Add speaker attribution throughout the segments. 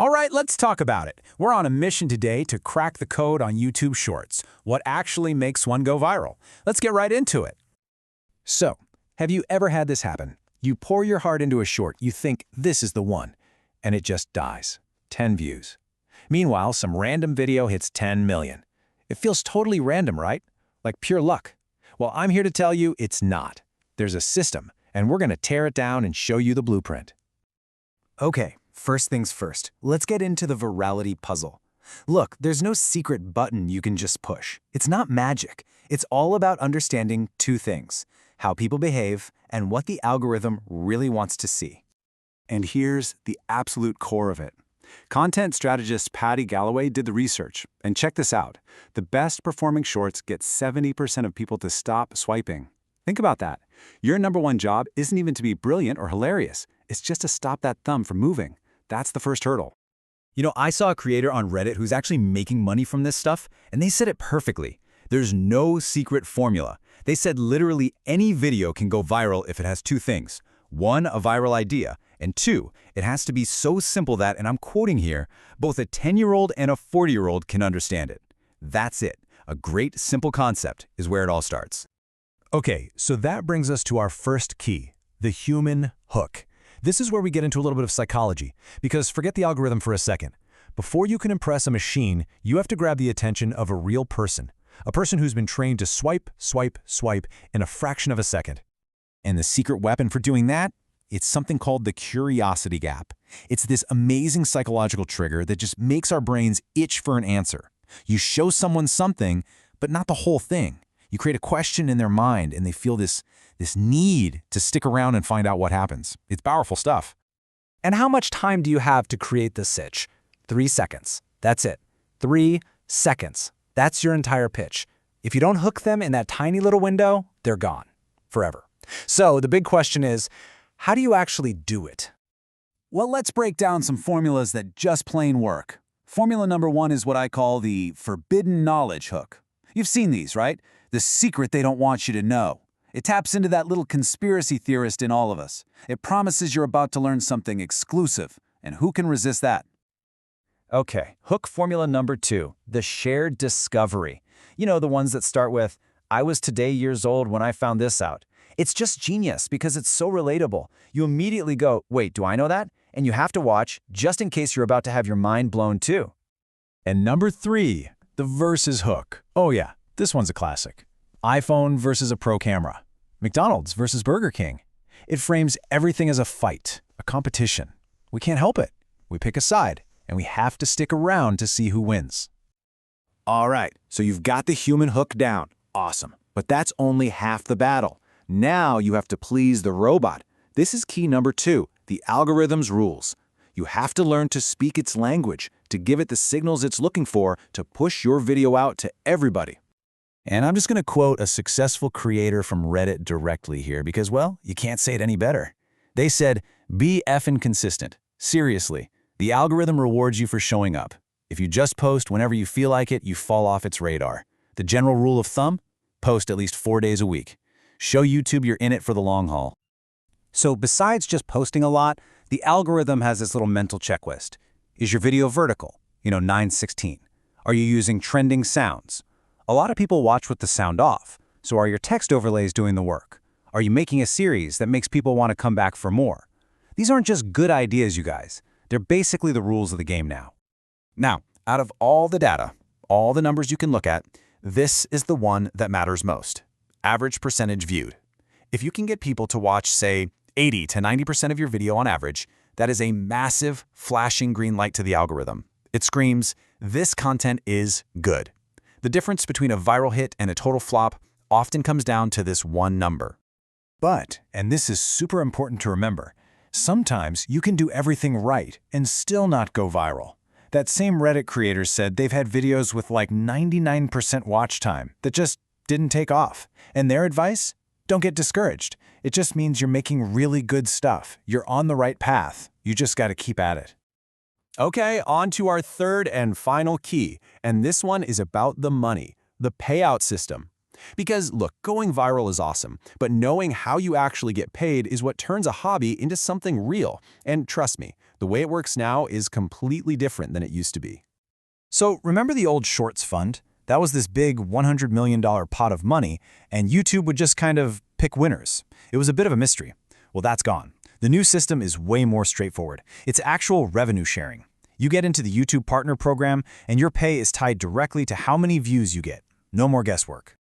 Speaker 1: All right, let's talk about it. We're on a mission today to crack the code on YouTube Shorts. What actually makes one go viral? Let's get right into it. So, have you ever had this happen? You pour your heart into a short, you think this is the one, and it just dies. 10 views. Meanwhile, some random video hits 10 million. It feels totally random, right? Like pure luck. Well, I'm here to tell you it's not. There's a system, and we're going to tear it down and show you the blueprint. Okay, first things first, let's get into the virality puzzle. Look, there's no secret button you can just push. It's not magic. It's all about understanding two things: how people behave and what the algorithm really wants to see. And here's the absolute core of it. Content strategist Patty Galloway did the research, and check this out. The best performing shorts get 70% of people to stop swiping. Think about that. Your number one job isn't even to be brilliant or hilarious. It's just to stop that thumb from moving. That's the first hurdle.
Speaker 2: You know, I saw a creator on Reddit who's actually making money from this stuff, and they said it perfectly. There's no secret formula. They said literally any video can go viral if it has two things. One, a viral idea, and two, it has to be so simple that, and I'm quoting here, both a 10-year-old and a 40-year-old can understand it. That's it. A great, simple concept is where it all starts.
Speaker 3: Okay, so that brings us to our first key, the human hook. This is where we get into a little bit of psychology, because forget the algorithm for a second. Before you can impress a machine, you have to grab the attention of a real person, a person who's been trained to swipe, swipe, swipe in a fraction of a second.
Speaker 1: And the secret weapon for doing that? It's something called the curiosity gap. It's this amazing psychological trigger that just makes our brains itch for an answer. You show someone something, but not the whole thing. You create a question in their mind, and they feel this need to stick around and find out what happens. It's powerful stuff.
Speaker 4: And how much time do you have to create this itch? 3 seconds. That's it. 3 seconds. That's your entire pitch. If you don't hook them in that tiny little window, they're gone. Forever. So the big question is, how do you actually do it?
Speaker 1: Well, let's break down some formulas that just plain work. Formula number 1 is what I call the forbidden knowledge hook. You've seen these, right? The secret they don't want you to know. It taps into that little conspiracy theorist in all of us. It promises you're about to learn something exclusive, and who can resist that?
Speaker 4: Okay, hook formula number 2, the shared discovery. You know, the ones that start with, I was today years old when I found this out. It's just genius because it's so relatable. You immediately go, wait, do I know that? And you have to watch just in case you're about to have your mind blown too.
Speaker 3: And number 3, the versus hook. Oh yeah, this one's a classic. iPhone versus a pro camera. McDonald's versus Burger King. It frames everything as a fight, a competition. We can't help it. We pick a side, and we have to stick around to see who wins.
Speaker 1: All right, so you've got the human hook down. Awesome. But that's only half the battle. Now you have to please the robot. This is key number 2, the algorithm's rules. You have to learn to speak its language, to give it the signals it's looking for to push your video out to everybody.
Speaker 3: And I'm just going to quote a successful creator from Reddit directly here because, well, you can't say it any better. They said, be effing consistent. Seriously, the algorithm rewards you for showing up. If you just post whenever you feel like it, you fall off its radar. The general rule of thumb? Post at least 4 days a week. Show YouTube you're in it for the long haul.
Speaker 4: So besides just posting a lot, the algorithm has this little mental checklist. Is your video vertical? 9:16. Are you using trending sounds? A lot of people watch with the sound off, so are your text overlays doing the work? Are you making a series that makes people want to come back for more? These aren't just good ideas, you guys. They're basically the rules of the game now.
Speaker 1: Now, out of all the data, all the numbers you can look at, this is the one that matters most. Average percentage viewed. If you can get people to watch, say, 80 to 90% of your video on average, that is a massive flashing green light to the algorithm. It screams, this content is good. The difference between a viral hit and a total flop often comes down to this one number.
Speaker 3: But, and this is super important to remember, sometimes you can do everything right and still not go viral. That same Reddit creator said they've had videos with like 99% watch time that just didn't take off. And their advice? Don't get discouraged. It just means you're making really good stuff. You're on the right path. You just got to keep at it.
Speaker 1: Okay, on to our third and final key, and this one is about the money, the payout system. Because look, going viral is awesome, but knowing how you actually get paid is what turns a hobby into something real. And trust me, The way it works now is completely different than it used to be.
Speaker 3: So remember the old Shorts fund? That was this big $100 million pot of money, and YouTube would just kind of pick winners. It was a bit of a mystery. Well, that's gone. The new system is way more straightforward. It's actual revenue sharing. You get into the YouTube Partner Program, and your pay is tied directly to how many views you get. No more guesswork.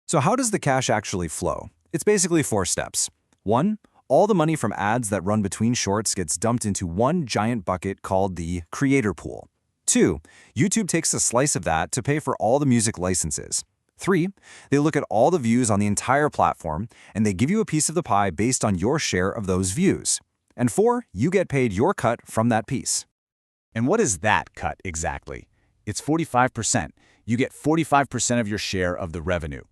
Speaker 2: So how does the cash actually flow? It's basically 4 steps. 1. All the money from ads that run between shorts gets dumped into one giant bucket called the creator pool. 2. YouTube takes a slice of that to pay for all the music licenses. 3. They look at all the views on the entire platform, and they give you a piece of the pie based on your share of those views. And 4. You get paid your cut from that piece.
Speaker 4: And what is that cut exactly? It's 45%. You get 45% of your share of the revenue.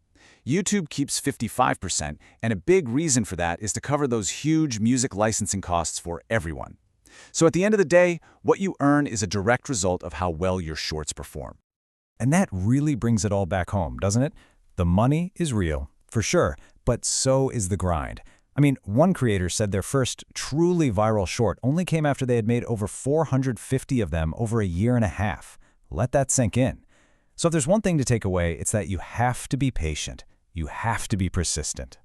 Speaker 4: YouTube keeps 55%, and a big reason for that is to cover those huge music licensing costs for everyone. So at the end of the day, what you earn is a direct result of how well your shorts perform.
Speaker 3: And that really brings it all back home, doesn't it? The money is real, for sure, but so is the grind. I mean, one creator said their first truly viral short only came after they had made over 450 of them over a year and a half. Let that sink in. So if there's one thing to take away, it's that you have to be patient. You have to be persistent.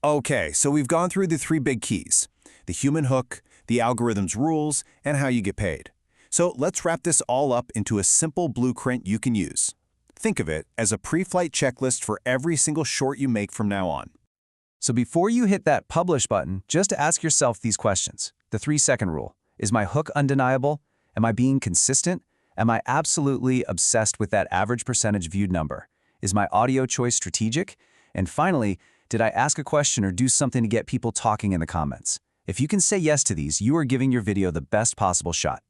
Speaker 1: Okay, so we've gone through the 3 big keys: the human hook, the algorithm's rules, and how you get paid. So let's wrap this all up into a simple blueprint you can use. Think of it as a pre-flight checklist for every single short you make from now on.
Speaker 4: So before you hit that publish button, just ask yourself these questions. The 3-second rule. Is my hook undeniable? Am I being consistent? Am I absolutely obsessed with that average percentage viewed number? Is my audio choice strategic? And finally, did I ask a question or do something to get people talking in the comments? If you can say yes to these, you are giving your video the best possible shot.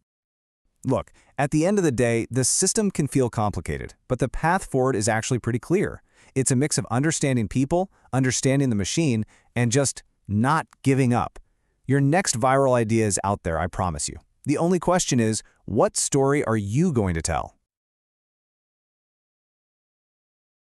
Speaker 3: Look, at the end of the day, the system can feel complicated, but the path forward is actually pretty clear. It's a mix of understanding people, understanding the machine, and just not giving up. Your next viral idea is out there, I promise you. The only question is, what story are you going to tell?